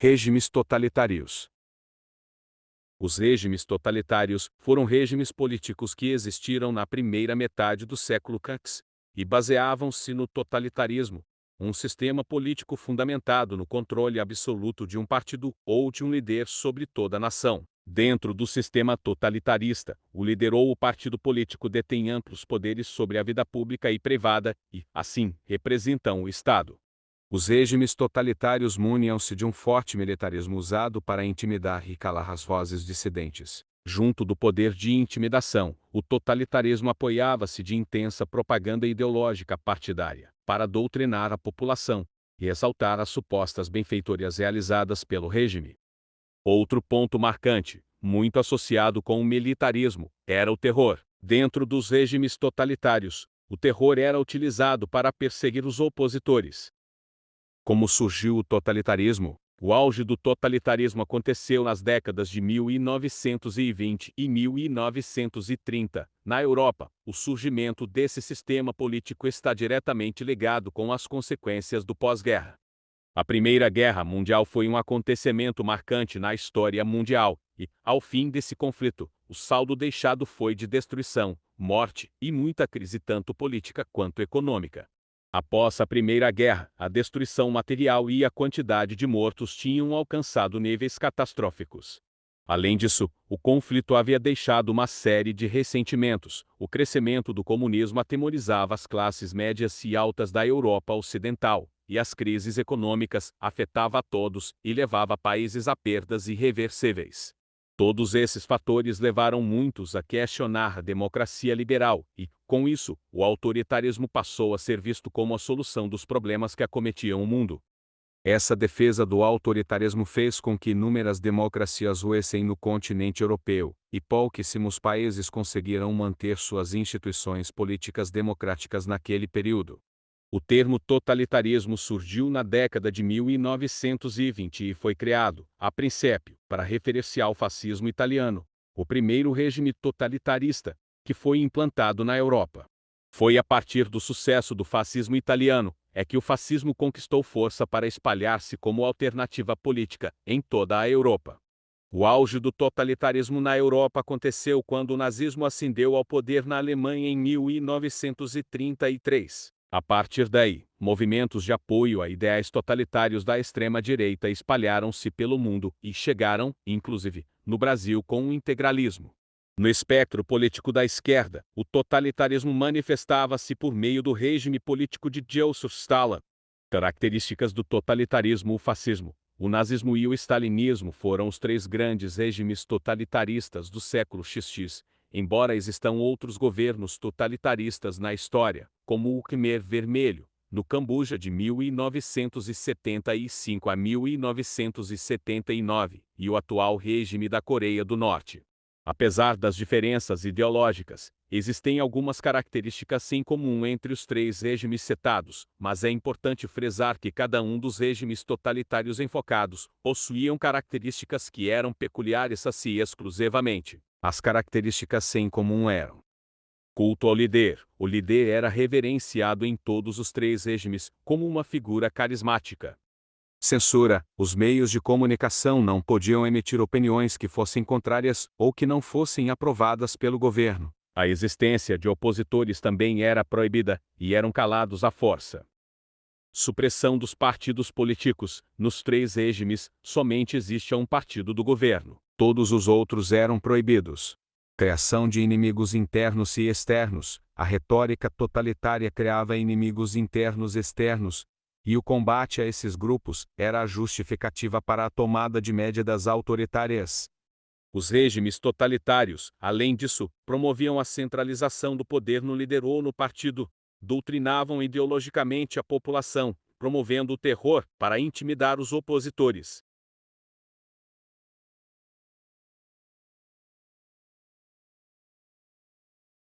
Regimes totalitários. Os regimes totalitários foram regimes políticos que existiram na primeira metade do século XX e baseavam-se no totalitarismo, um sistema político fundamentado no controle absoluto de um partido ou de um líder sobre toda a nação. Dentro do sistema totalitarista, o líder ou o partido político detém amplos poderes sobre a vida pública e privada e, assim, representam o Estado. Os regimes totalitários muniam-se de um forte militarismo usado para intimidar e calar as vozes dissidentes. Junto do poder de intimidação, o totalitarismo apoiava-se de intensa propaganda ideológica partidária, para doutrinar a população e exaltar as supostas benfeitorias realizadas pelo regime. Outro ponto marcante, muito associado com o militarismo, era o terror. Dentro dos regimes totalitários, o terror era utilizado para perseguir os opositores. Como surgiu o totalitarismo? O auge do totalitarismo aconteceu nas décadas de 1920 e 1930. Na Europa, o surgimento desse sistema político está diretamente ligado com as consequências do pós-guerra. A Primeira Guerra Mundial foi um acontecimento marcante na história mundial, e, ao fim desse conflito, o saldo deixado foi de destruição, morte e muita crise tanto política quanto econômica. Após a Primeira Guerra, a destruição material e a quantidade de mortos tinham alcançado níveis catastróficos. Além disso, o conflito havia deixado uma série de ressentimentos. O crescimento do comunismo atemorizava as classes médias e altas da Europa Ocidental, e as crises econômicas afetavam a todos e levavam países a perdas irreversíveis. Todos esses fatores levaram muitos a questionar a democracia liberal e, com isso, o autoritarismo passou a ser visto como a solução dos problemas que acometiam o mundo. Essa defesa do autoritarismo fez com que inúmeras democracias ruíssem no continente europeu, e pouquíssimos países conseguiram manter suas instituições políticas democráticas naquele período. O termo totalitarismo surgiu na década de 1920 e foi criado, a princípio, para referir-se ao fascismo italiano, o primeiro regime totalitarista que foi implantado na Europa. Foi a partir do sucesso do fascismo italiano é que o fascismo conquistou força para espalhar-se como alternativa política em toda a Europa. O auge do totalitarismo na Europa aconteceu quando o nazismo ascendeu ao poder na Alemanha em 1933. A partir daí, movimentos de apoio a ideais totalitários da extrema-direita espalharam-se pelo mundo e chegaram, inclusive, no Brasil com o integralismo. No espectro político da esquerda, o totalitarismo manifestava-se por meio do regime político de Joseph Stalin. Características do totalitarismo: o fascismo, o nazismo e o stalinismo foram os três grandes regimes totalitaristas do século XX. Embora existam outros governos totalitaristas na história, como o Khmer Vermelho, no Camboja de 1975 a 1979, e o atual regime da Coreia do Norte. Apesar das diferenças ideológicas, existem algumas características em comum entre os três regimes citados, mas é importante frisar que cada um dos regimes totalitários enfocados possuíam características que eram peculiares a si exclusivamente. As características em comum eram: culto ao líder. O líder era reverenciado em todos os três regimes como uma figura carismática. Censura. Os meios de comunicação não podiam emitir opiniões que fossem contrárias ou que não fossem aprovadas pelo governo. A existência de opositores também era proibida e eram calados à força. Supressão dos partidos políticos. Nos três regimes, somente existia um partido do governo. Todos os outros eram proibidos. Criação de inimigos internos e externos. A retórica totalitária criava inimigos internos e externos, e o combate a esses grupos era a justificativa para a tomada de médidas autoritárias. Os regimes totalitários, além disso, promoviam a centralização do poder no líder ou no partido, doutrinavam ideologicamente a população, promovendo o terror para intimidar os opositores.